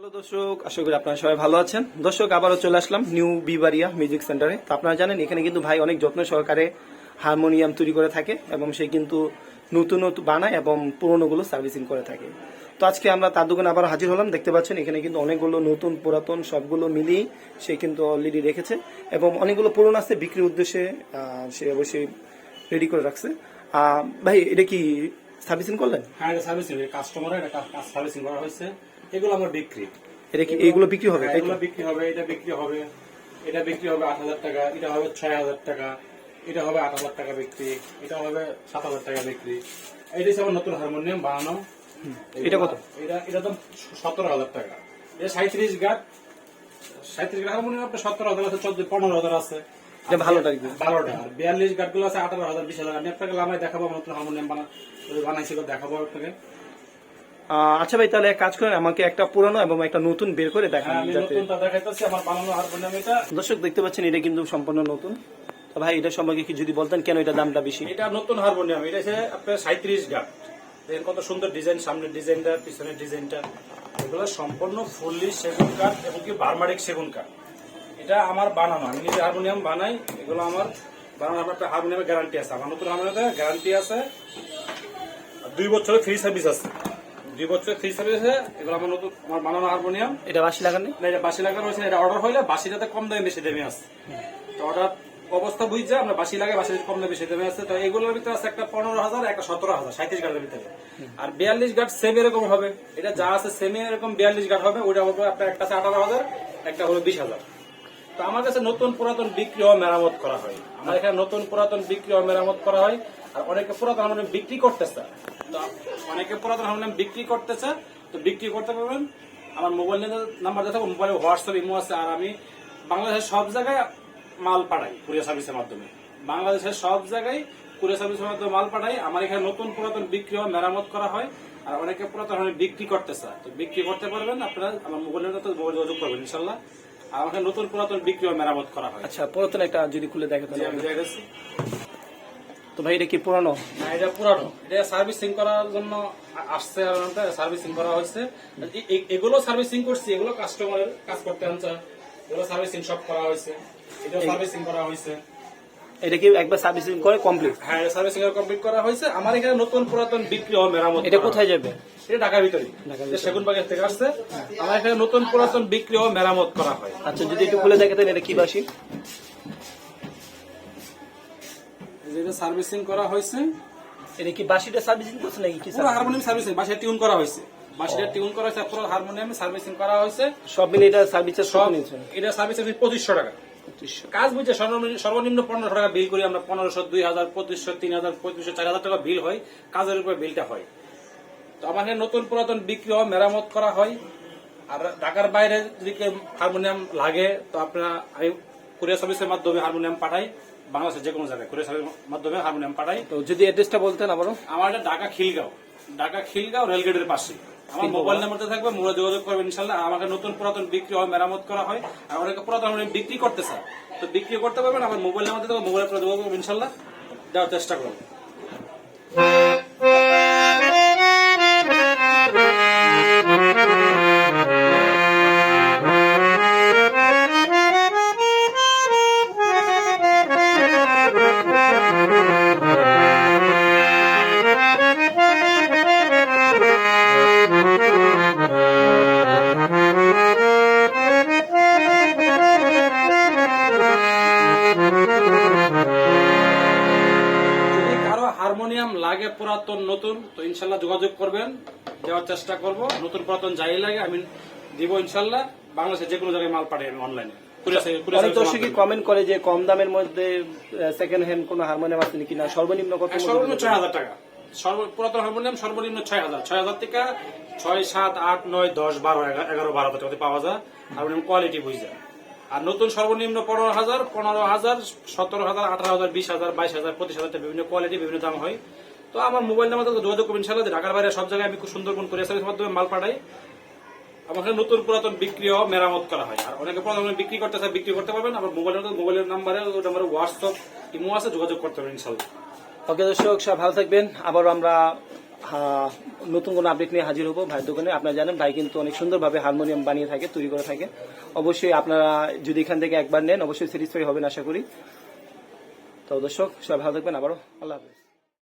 Hello দর্শক, আশা করি আপনারা সবাই ভালো আছেন। দর্শক, আবারও চলে আসলাম নিউ বিবারিয়া মিউজিক সেন্টারে। তো আপনারা জানেন এখানে কিন্তু ভাই অনেক যত্ন সহকারে হারমোনিয়াম তৈরি করে থাকে এবং সে কিন্তু নতুন নতুন বানায় এবং পুরোনোগুলো সার্ভিসিং করে থাকে। তো আজকে আমরা তার দোকানে আবার হাজির হলাম। দেখতে পাচ্ছেন এখানে কিন্তু অনেকগুলো নতুন পুরাতন সবগুলো মিলিয়ে সে কিন্তু অলরেডি রেখেছে এবং অনেকগুলো পুরনো আছে বিক্রির উদ্দেশ্যে সে অবশ্যই রেডি করে রাখছে। ভাই, এটা কি সার্ভিসিং করলেন? হ্যাঁ, এটা সার্ভিসিং, কাস্টমারের এটা সার্ভিসিং করা হয়েছে। এগুলো আমার বিক্রি। এটা কি এইগুলো বিক্রি হবে? হ্যাঁ, এগুলো বিক্রি হবে, এটা বিক্রি হবে, এটা বিক্রি হবে 8,000 টাকা, এটা হবে 6,000 টাকা, এটা হবে 8,000 টাকা বিক্রি, এটা হবে 7,000 টাকা বিক্রি। এটা হচ্ছে আমার নতুন হারমোনিয়াম বানানো। এটা কত? এটা তো 17,000 টাকা। এটা 37 গাট, 37 গাট হারমোনিয়াম আপনার 17,000 আছে, 15,000 আছে। এটা ভালোটা কি? ভালোটা। আর 42 গাট গুলো আছে 18,000, 20,000। আমি আপনাকে লামায় দেখাবো নতুন হারমোনিয়াম বানাইছি, দেখাবো আপনাকে। আচ্ছা ভাই, তাহলে এক কাজ করেন, আমাকে একটা পুরানো এবং একটা নতুন বের করে দেখান। আমি নতুনটা দেখাইতেছি, আমার বানানো হারমোনিয়াম এটা। দর্শক দেখতে পাচ্ছেন এটা কিন্তু সম্পূর্ণ নতুন। তো ভাই, এটা সম্পর্কে কি যদি বলতেন, কেন এটা দামটা বেশি? এটা নতুন হারমোনিয়াম, এটা হচ্ছে আপনার 37 গাট। দেখেন কত সুন্দর ডিজাইন, সামনের ডিজাইনটা, পিছনের ডিজাইনটা, এগুলো সম্পূর্ণ ফুললি সেগুন কাঠ এবং কি বার্মারিক সেগুন কাঠ। এটা আমার বানানো, আমি নিজে হারমোনিয়াম বানাই। এগুলো আমার বানানো। আমার একটা হারমোনিয়ামের গ্যারান্টি আছে, আমার নতুন হারমোনিয়ামের গ্যারান্টি আছে, 2 বছরের ফ্রি সার্ভিস আছে। 2 বছরের ফ্রি সার্ভিস আছে। এগুলো আমার নতুন, আমার বানানো হারমোনিয়াম। এটা বাসি লাগান নেই? না, এটা বাসি লাগানো হয়েছে। এটা অর্ডার হইলে বাসিটাতে কম দামে বেশি দামে আছে। তো অর্ডার অবস্থা বুঝছে আমরা বাসি লাগে, বাসি কম দামে বেশি দামে আছে। তো এগুলোর ভিতরে আছে একটা 15,000, একটা 17,000, 37 গাটের ভিতরে। আর 42 গাট সেম এরকম হবে। এটা যা আছে সেম এরকম 42 গাট হবে। ওইটা হবে আপনার একটা আছে 18,000, একটা হলো 20,000। তো আমার কাছে নতুন পুরাতন বিক্রি ও মেরামত করা হয়। আমার এখানে নতুন পুরাতন বিক্রি ও মেরামত করা হয়। আর অনেকে পুরাতন হারমোনিয়াম বিক্রি করতেছে। তো অনেকে পুরাতন হারমোনিয়াম বিক্রি করতেছে, তো বিক্রি করতে পারবেন। আমার মোবাইল নাম্বার দেখাবো, মোবাইলে হোয়াটসঅ্যাপ, ইমো আছে। আর আমি বাংলাদেশের সব জায়গায় মাল পাঠাই কুরিয়ার সার্ভিসের মাধ্যমে। বাংলাদেশের সব জায়গায় কুরিয়ার সার্ভিসের মাধ্যমে মাল পাঠাই। আমার এখানে নতুন পুরাতন বিক্রি ও মেরামত করা হয়। আর অনেকে পুরাতন হারমোনিয়াম বিক্রি করতেছে, তো বিক্রি করতে পারবেন আপনারা। আমার মোবাইলের মোবাইল যোগাযোগ করবেন ইনশাল্লাহ। আর আমাকে নতুন পুরাতন বিক্রি ও মেরামত করা হয়। আচ্ছা, পুরাতন একটা যদি খুলে দেখে জি, আমি দেখাচ্ছি। তো ভাই, এটা কি পুরানো? না, এটা পুরানো। এটা সার্ভিসিং করার জন্য আসছে, সার্ভিসিং করা হয়েছে। এগুলো সার্ভিসিং করছি, এগুলো কাস্টমারের কাজ করতে আনছে, এগুলো সার্ভিসিং সব করা হয়েছে। এটাও সার্ভিসিং করা হয়েছে। এটা কি একবার সার্ভিসিং করে কমপ্লিট? হ্যাঁ, সার্ভিসিং এর কমপ্লিট করা হয়েছে। আমার এখানে নতুন পুরাতন বিক্রি ও মেরামত। এটা কোথায় যাবে? এটা ঢাকার ভিতরে, সেগুন বাগের থেকে আসছে। আমার এখানে নতুন পুরাতন বিক্রি ও মেরামত করা হয়। আচ্ছা, যদি একটু খুলে দেখাতেন, এটা কি বাসি? যেটা সার্ভিসিং করা হয়েছে, এটা কি বাসিটা সার্ভিসিং করছে নাকি কি? পুরো হারমোনিয়াম সার্ভিসিং, বাসায় টিউন করা হয়েছে। বাসায় টিউন করা হয়েছে, পুরো হারমোনিয়াম সার্ভিসিং করা হয়েছে। সব মিলে এটা সার্ভিসের সব সব নিয়েছে এটা সার্ভিস 2,500 টাকা। 2500। কাজ বুঝছে সর্বনিম্ন 1500 টাকা বিল করি আমরা। 1500, 2,000, 2,500, 3,000, 3,500, 4,000 টাকা বিল হয়। কাজের উপর বিলটা হয়। তো আমার এখানে নতুন পুরাতন বিক্রি ও মেরামত করা হয়। আর ঢাকার বাইরে যদি হারমোনিয়াম লাগে, তো আপনারা, আমি কুরিয়ার সার্ভিসের মাধ্যমে হারমোনিয়াম পাঠাই। বাংলাদেশের যে কোনো জায়গায় কুরিয়ার সার্ভিসের মাধ্যমে হারমোনিয়াম পাঠাই। তো যদি অ্যাড্রেসটা বলতেন আবারও। আমার এটা ঢাকা খিলগাঁও রেলগেটের পাশে। আমার মোবাইল নাম্বারটা থাকবে, মোবাইলে যোগাযোগ করবেন ইনশাল্লাহ। আমাকে নতুন পুরাতন বিক্রি হয়, মেরামত করা হয়। আর অনেকে পুরাতন বিক্রি করতে চায়, তো বিক্রি করতে পারবেন। আমার মোবাইল নাম্বার থাকবে, মোবাইলে যোগাযোগ করবেন ইনশাল্লাহ, দেওয়ার চেষ্টা করবো। যদি কারো হারমোনিয়াম লাগে পুরাতন নতুন, তো ইনশাল্লাহ যোগাযোগ করবেন, দেওয়ার চেষ্টা করব। নতুন পুরাতন যাই লাগে আমি দিব ইনশাল্লাহ। বাংলাদেশের যে কোনো জায়গায় মাল পাঠাই আমি অনলাইনে। অনেক দর্শকই কমেন্ট করে যে কম দামের মধ্যে সেকেন্ড হ্যান্ড কোনো হারমোনিয়াম আছে কিনা, সর্বনিম্ন কত? সর্বনিম্ন 6,000 টাকা। পুরাতন হারমোনিয়াম সর্বনিম্ন 6,000 থেকে 6, 7, 8, 9, 10, 12, 11, 12 পাওয়া যায়। হারমোনিয়াম কোয়ালিটি বুঝে। আর নতুন সর্বনিম্ন 15,000, 17,000, 18,000, 20,000, 22,000, 25,000, বিভিন্ন কোয়ালিটি, বিভিন্ন দাম হয়। তো আমার মোবাইল নাম্বার যোগাযোগ করবেন ইনশাল্লাহ। ঢাকার বাইরে সব জায়গায় আমি খুব সুন্দরবন কুরিয়ার সার্ভিসের মাধ্যমে মাল পাঠাই। আমাকে নতুন পুরাতন বিক্রি ও মেরামত করা হয়। আর অনেকে পুরাতন বিক্রি করতে চায়, বিক্রি করতে পারবেন। আমার মোবাইলের নাম্বারে হোয়াটসঅ্যাপ, ইমো আছে, যোগাযোগ করতে পারবেন ইনশাল্লাহ। ওকে দর্শক, সব ভালো থাকবেন। আবারও আমরা নতুন কোনো আপডেট নিয়ে হাজির হবো ভাইয়ের দোকানে। আপনারা জানেন ভাই কিন্তু অনেক সুন্দরভাবে হারমোনিয়াম বানিয়ে থাকে, তৈরি করে থাকে। অবশ্যই আপনারা যদি এখান থেকে একবার নেন অবশ্যই স্যাটিসফাই হবেন আশা করি। তো দর্শক সবাই ভালো থাকবেন, আবারও আল্লাহ হাফেজ।